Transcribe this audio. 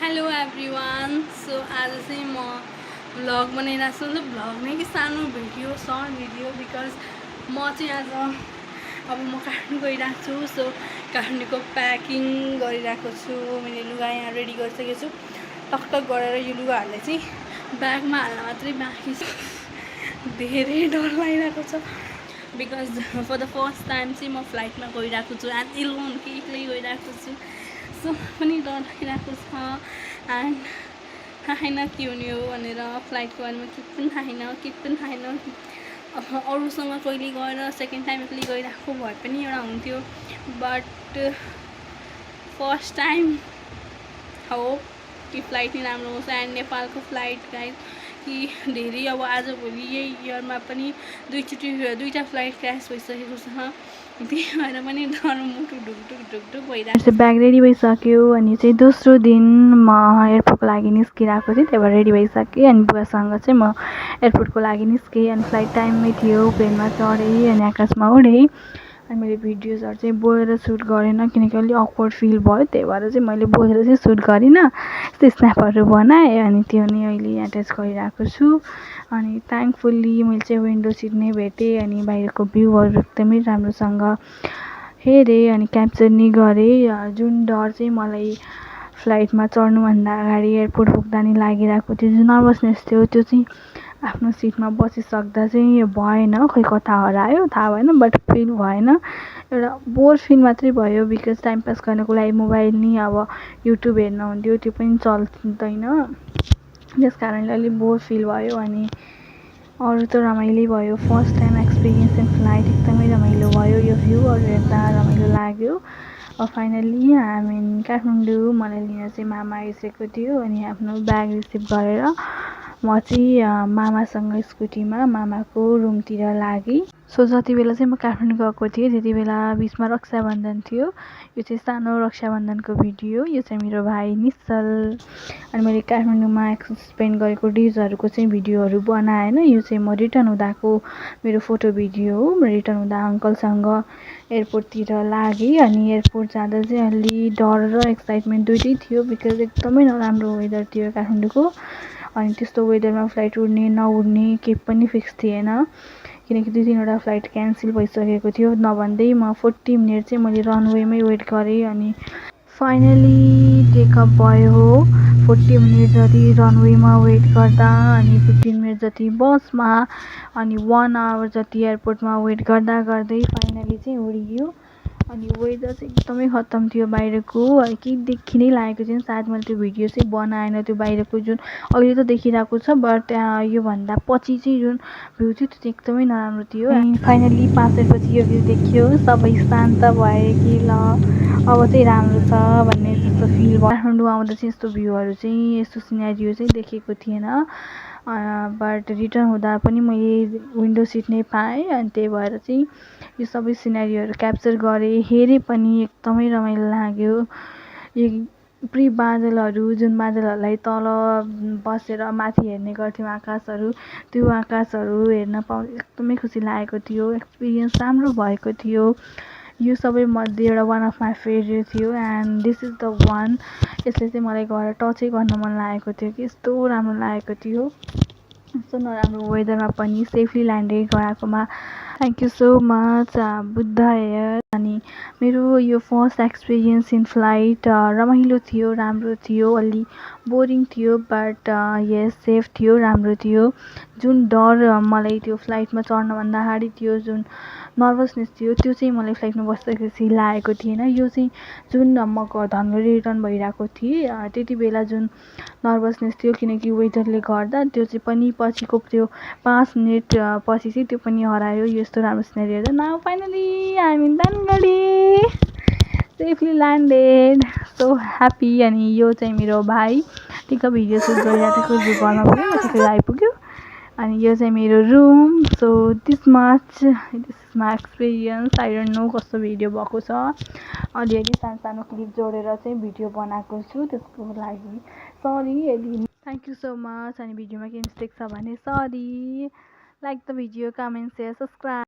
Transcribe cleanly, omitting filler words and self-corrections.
Hello everyone. So आज चाहिँ म भ्लग बनाइरहेको छु। भ्लग नै कि सानो भिडियो, सर्ट भिडियो, बिकज म चाहिँ आज अब म काठमाडौँ गइरहेको छु। सो काठमाडौँको प्याकिङ गरिरहेको छु। मैले लुगा यहाँ रेडी गरिसकेको छु। टकटक गरेर यो लुगाहरूलाई चाहिँ ब्यागमा हाल्न मात्रै बाँकी छ। धेरै डर लागिरहेको छ because for the first time चाहिँ म फ्लाइटमा गइरहेको छु एन्ड एलोन कि एक्लै गइरहेको छु। सो पनि डर लागिरहेको छ एन्ड थाहा छैन के हुने हो भनेर। फ्लाइटको बारेमा केही पनि थाहा छैन। अरूसँग कहिले गएर सेकेन्ड टाइम एक्लै गइरहेको भए पनि एउटा हुन्थ्यो, बट फर्स्ट टाइम हो कि फ्लाइट नै राम्रो हुन्छ। एन्ड नेपालको फ्लाइट गाइड कि धेरै अब आजभोलि यही इयरमा पनि दुईवटा फ्लाइट क्रास भइसकेको छ। त्यही भएर पनि डर मुटु ढुकढुक भइरहेको छ। ब्याग रेडी भइसक्यो अनि चाहिँ दोस्रो दिन म एयरपोर्टको लागि निस्किरहेको थिएँ। त्यही भएर रेडी भइसकेँ अनि बुवासँग चाहिँ म एयरपोर्टको लागि निस्केँ। अनि फ्लाइट टाइममै थियो, प्लेनमा चढेँ अनि आकाशमा उडेँ। अनि मैले भिडियोजहरू चाहिँ बोलेर सुट गरेन किनकि अलिक अक्वर्ड फिल भयो। त्यही भएर चाहिँ मैले बोलेर चाहिँ सुट गरिनँ। यस्तो स्न्यापहरू बनाएँ अनि त्यो नै अहिले एट्याच गरिरहेको छु। अनि थ्याङ्कफुल्ली मैले चाहिँ विन्डो सिट नै भेटेँ अनि बाहिरको भ्यूहरू एकदमै राम्रोसँग हेरेँ अनि क्याप्चर नि गरेँ। जुन डर चाहिँ मलाई फ्लाइटमा चढ्नुभन्दा अगाडि एयरपोर्ट पुग्दा नि लागिरहेको थियो, जुन नर्भसनेस थियो, त्यो चाहिँ आफ्नो सिटमा बसिसक्दा चाहिँ भएन। खै कता हरायो थाहा भएन, बट फिल भएन। एउटा बोर फिल मात्रै भयो बिकज टाइम पास गर्नको लागि मोबाइल नि अब युट्युब हेर्न हुन्थ्यो, त्यो पनि चल्दैन। त्यस कारणले अलिक बोर फिल भयो अनि अरू त रमाइलो भयो। First time experience in flight एकदमै रमाइलो भयो। यो भ्यूहरू हेर्दा रमाइलो लाग्यो। फाइनल्ली हामी काठमाडौँ मलाई लिन चाहिँ मामा आइसकेको थियो अनि आफ्नो ब्याग रिसिभ गरेर म चाहिँ मामासँग स्कुटीमा मामाको रुमतिर लागेँ। सो जति बेला चाहिँ म काठमाडौँ गएको थिएँ त्यति बेला बिचमा रक्षाबन्धन थियो। यो चाहिँ सानो रक्षाबन्धनको भिडियो। यो चाहिँ मेरो भाइ निश्चल अनि मैले काठमाडौँमा स्पेन्ड गरेको डेजहरूको चाहिँ भिडियोहरू बनाएन। यो चाहिँ म रिटर्न हुँदाको मेरो फोटो भिडियो हो। म रिटर्न हुँदा अङ्कलसँग एयरपोर्टतिर लागेँ अनि एयरपोर्ट जाँदा चाहिँ अलि डर र एक्साइटमेन्ट दुइटै थियो बिकज एकदमै नराम्रो वेदर थियो काठमाडौँको। अनि त्यस्तो वेदरमा फ्लाइट उड्ने नउड्ने केही पनि फिक्स थिएन किनकि 2-3वटा फ्लाइट क्यान्सल भइसकेको थियो। नभन्दै म 40 मिनट चाहिँ मैले रनवेमै वेट गरेँ अनि फाइनली टेकअप भयो। 40 मिनट जति रनवेमा वेट गर्दा अनि 15 मिनट जति बसमा अनि 1 आवर जति एयरपोर्टमा वेट गर्दा गर्दै फाइनली चाहिँ उडियो। अनि वेदर चाहिँ एकदमै खत्तम थियो बाहिरको। केही देखि नै लागेको थियो। सायद मैले त्यो भिडियो चाहिँ बनाएन। त्यो बाहिरको जुन अहिले त देखिरहेको छ बट योभन्दा पछि चाहिँ जुन भ्यू थियो त्यो चाहिँ एकदमै नराम्रो थियो। अनि फाइनली 5 मिनटपछि यो भ्यू देखियो। सबै शान्त भए कि ल अब चाहिँ राम्रो छ भन्ने जस्तो फिल भयो। काठमाडौँ आउँदा चाहिँ यस्तो भ्यूहरू चाहिँ यस्तो सिनेरियो चाहिँ देखेको थिएन। बट रिटर्न हुँदा पनि मैले विन्डो सिट नै पाएँ अनि त्यही भएर चाहिँ यो सबै सिनेरियोहरू क्याप्चर गरेँ, हेरेँ पनि। एकदमै रमाइलो लाग्यो। यो पुरै बादलहरू, जुन बादलहरूलाई तल बसेर माथि हेर्ने गर्थ्यौँ आकाशहरू, त्यो आकाशहरू हेर्न पाउँदा एकदमै खुसी लागेको थियो। एक्सपिरियन्स राम्रो भएको थियो। यो सबैमध्ये एउटा वान अफ माई फेभरेट थियो and this is the one. यसले चाहिँ मलाई गएर टचै गर्न मन लागेको थियो कि यस्तो राम्रो लागेको थियो। यस्तो नराम्रो वेदरमा पनि सेफली ल्यान्डेड गराएकोमा thank you so much Buddha Air. अनि मेरो यो फर्स्ट एक्सपिरियन्स इन फ्लाइट रमाइलो थियो, राम्रो थियो, अलि बोरिङ थियो बट यस सेफ थियो, राम्रो थियो। जुन डर मलाई त्यो फ्लाइटमा चढ्नभन्दा अगाडि थियो, जुन नर्भसनेस थियो, त्यो चाहिँ मलाई फ्लाइटमा बस्दाखेरि लागेको थिएन। यो चाहिँ जुन म धनगढी रिटर्न भइरहेको थिएँ त्यति बेला जुन नर्भसनेस थियो किनकि वेदरले गर्दा त्यो चाहिँ पनि पछिको त्यो 5 मिनट पछि चाहिँ त्यो पनि हरायो। यस्तो राम्रो सिनेरी हेर्दा now finally I am in Dhangadhi safely landed. So happy. अनि यो चाहिँ मेरो भाइ टिक भिडियो सुट गरिरहेको थियो। घरमा पुग्यो यतिखेर आइपुग्यो। अनि यो चाहिँ मेरो room. So this is my experience. I don't know कस्तो भिडियो भएको छ। अलिअलि सानो सानो क्लिप जोडेर चाहिँ भिडियो बनाएको छु, त्यसको लागि सरी यदि। Thank you so much. अनि भिडियोमा केही मिस्टेक छ भने sorry. Like the video, comment, share, subscribe.